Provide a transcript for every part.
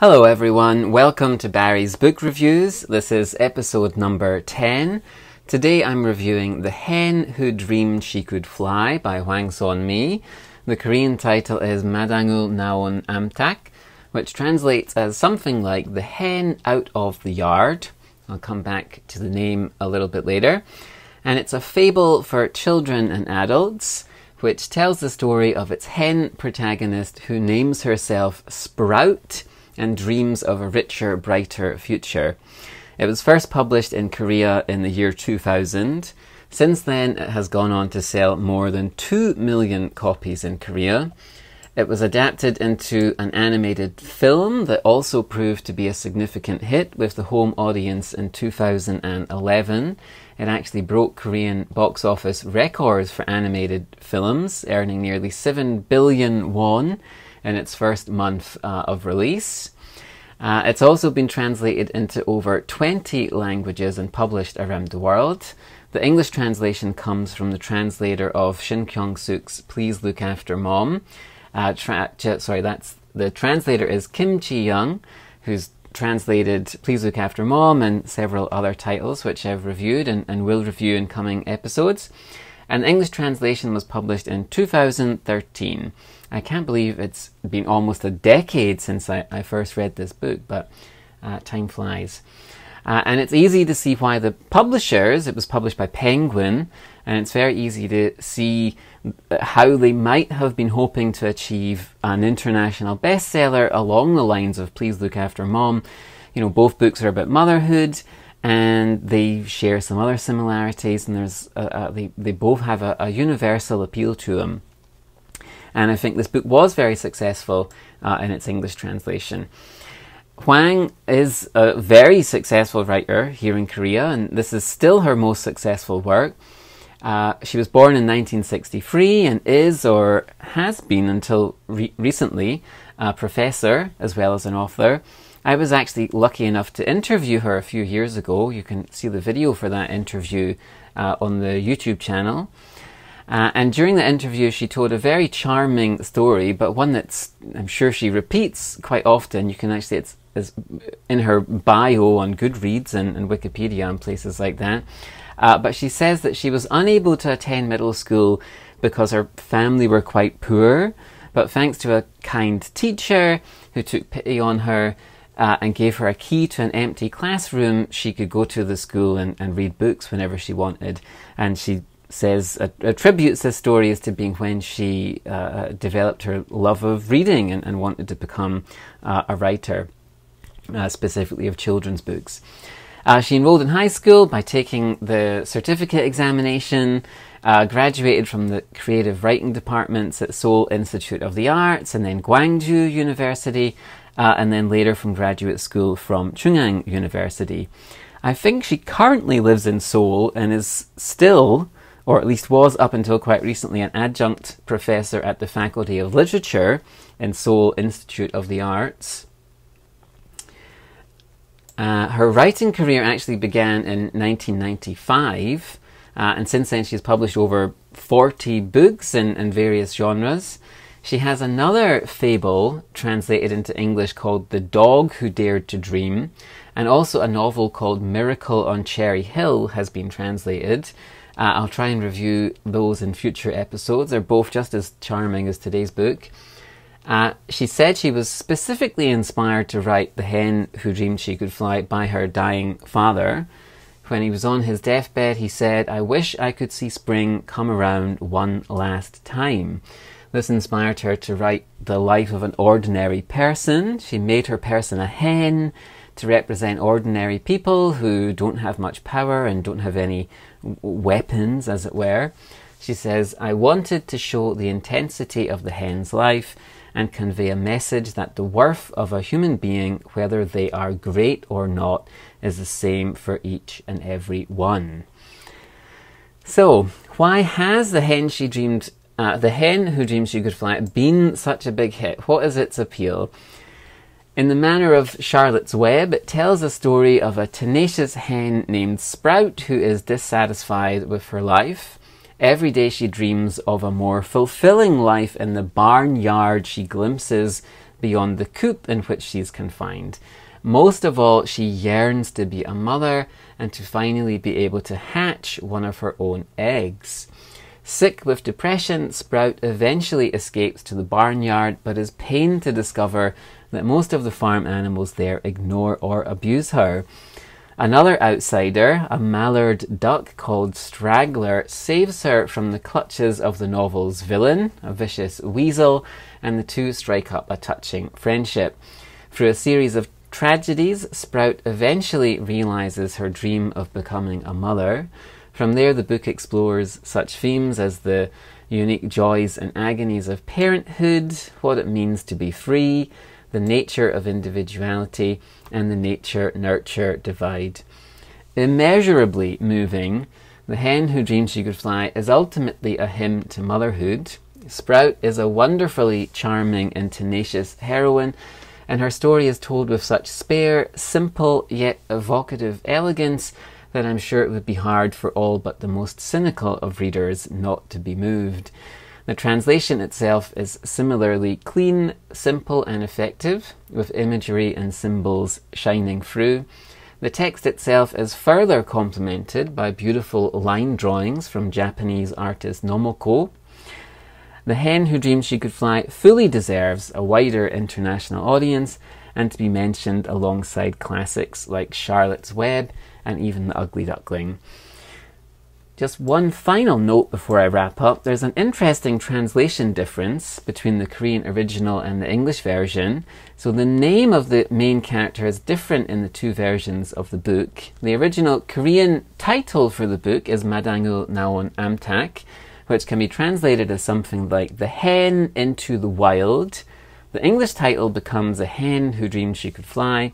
Hello everyone, welcome to Barry's Book Reviews. This is episode number 10. Today I'm reviewing The Hen Who Dreamed She Could Fly by Hwang Sun-mi. The Korean title is 마당을나온암탉, which translates as something like The Hen Out of the Yard. I'll come back to the name a little bit later. And it's a fable for children and adults, which tells the story of its hen protagonist who names herself Sprout and dreams of a richer, brighter future. It was first published in Korea in the year 2000. Since then, it has gone on to sell more than 2 million copies in Korea. It was adapted into an animated film that also proved to be a significant hit with the home audience in 2011. It actually broke Korean box office records for animated films, earning nearly 7 billion won in its first month of release. It's also been translated into over 20 languages and published around the world. The English translation comes from the translator of Shin Kyung-suk's Please Look After Mom. The translator is Kim Ji-young, who's translated Please Look After Mom and several other titles which I've reviewed and will review in coming episodes. And the English translation was published in 2013. I can't believe it's been almost a decade since I first read this book, but time flies. And it's easy to see why the publishers, it was published by Penguin, and it's very easy to see how they might have been hoping to achieve an international bestseller along the lines of Please Look After Mom. You know, both books are about motherhood, and they share some other similarities, and there's they both have a universal appeal to them. And I think this book was very successful in its English translation. Hwang is a very successful writer here in Korea, and this is still her most successful work. She was born in 1963 and is, or has been until recently, a professor as well as an author. I was actually lucky enough to interview her a few years ago. You can see the video for that interview on the YouTube channel. And during the interview, she told a very charming story, but one that's, I'm sure she repeats quite often. You can actually, it's in her bio on Goodreads and Wikipedia and places like that. But she says that she was unable to attend middle school because her family were quite poor. But thanks to a kind teacher who took pity on her and gave her a key to an empty classroom, she could go to the school and read books whenever she wanted. And she says, attributes this story as to being when she developed her love of reading and wanted to become a writer, specifically of children's books. She enrolled in high school by taking the certificate examination, graduated from the creative writing departments at Seoul Institute of the Arts, and then Gwangju University, and then later from graduate school from Chungang University. I think she currently lives in Seoul and is still, or at least was up until quite recently, an adjunct professor at the Faculty of Literature in Seoul Institute of the Arts. Her writing career actually began in 1995, and since then she's published over 40 books in various genres. She has another fable translated into English called The Dog Who Dared to Dream, and also a novel called Miracle on Cherry Hill has been translated. I'll try and review those in future episodes. They're both just as charming as today's book. She said she was specifically inspired to write The Hen Who Dreamed She Could Fly by her dying father. When he was on his deathbed, he said, "I wish I could see spring come around one last time." This inspired her to write the life of an ordinary person. She made her person a hen to represent ordinary people who don't have much power and don't have any weapons, as it were. She says, "I wanted to show the intensity of the hen's life and convey a message that the worth of a human being, whether they are great or not, is the same for each and every one." So, why has The Hen Who Dreamed She Could Fly been such a big hit? What is its appeal? In the manner of Charlotte's Web, it tells a story of a tenacious hen named Sprout who is dissatisfied with her life. Every day she dreams of a more fulfilling life in the barnyard she glimpses beyond the coop in which she's confined. Most of all, she yearns to be a mother and to finally be able to hatch one of her own eggs. Sick with depression, Sprout eventually escapes to the barnyard, but is pained to discover that most of the farm animals there ignore or abuse her. Another outsider, a mallard duck called Straggler, saves her from the clutches of the novel's villain, a vicious weasel, and the two strike up a touching friendship. Through a series of tragedies, Sprout eventually realizes her dream of becoming a mother. From there, the book explores such themes as the unique joys and agonies of parenthood, what it means to be free, the nature of individuality, and the nature-nurture divide. Immeasurably moving, The Hen Who Dreamed She Could Fly is ultimately a hymn to motherhood. Sprout is a wonderfully charming and tenacious heroine, and her story is told with such spare, simple, yet evocative elegance that I'm sure it would be hard for all but the most cynical of readers not to be moved. The translation itself is similarly clean, simple and effective, with imagery and symbols shining through. The text itself is further complemented by beautiful line drawings from Japanese artist Nomoko. The Hen Who Dreamed She Could Fly fully deserves a wider international audience and to be mentioned alongside classics like Charlotte's Web and even The Ugly Duckling. Just one final note before I wrap up. There's an interesting translation difference between the Korean original and the English version. So the name of the main character is different in the two versions of the book. The original Korean title for the book is 마당을나온암탉, which can be translated as something like The Hen into the Wild. The English title becomes A Hen Who Dreamed She Could Fly.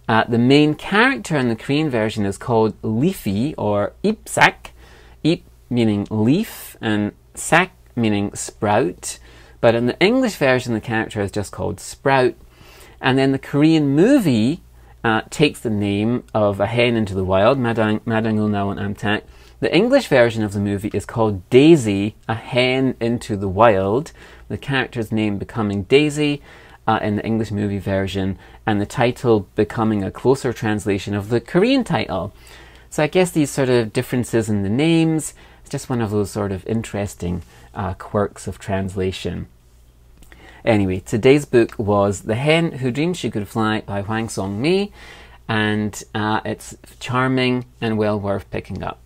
The main character in the Korean version is called Leafy or ipsak, ip meaning leaf and sak meaning sprout. But in the English version, the character is just called Sprout. And then the Korean movie takes the name of A Hen into the Wild, 마당을나온암탉. The English version of the movie is called Daisy, A Hen into the Wild, the character's name becoming Daisy in the English movie version, and the title becoming a closer translation of the Korean title. So I guess these sort of differences in the names, it's just one of those sort of interesting quirks of translation. Anyway, today's book was The Hen Who Dreamed She Could Fly by Hwang Sun-mi, and it's charming and well worth picking up.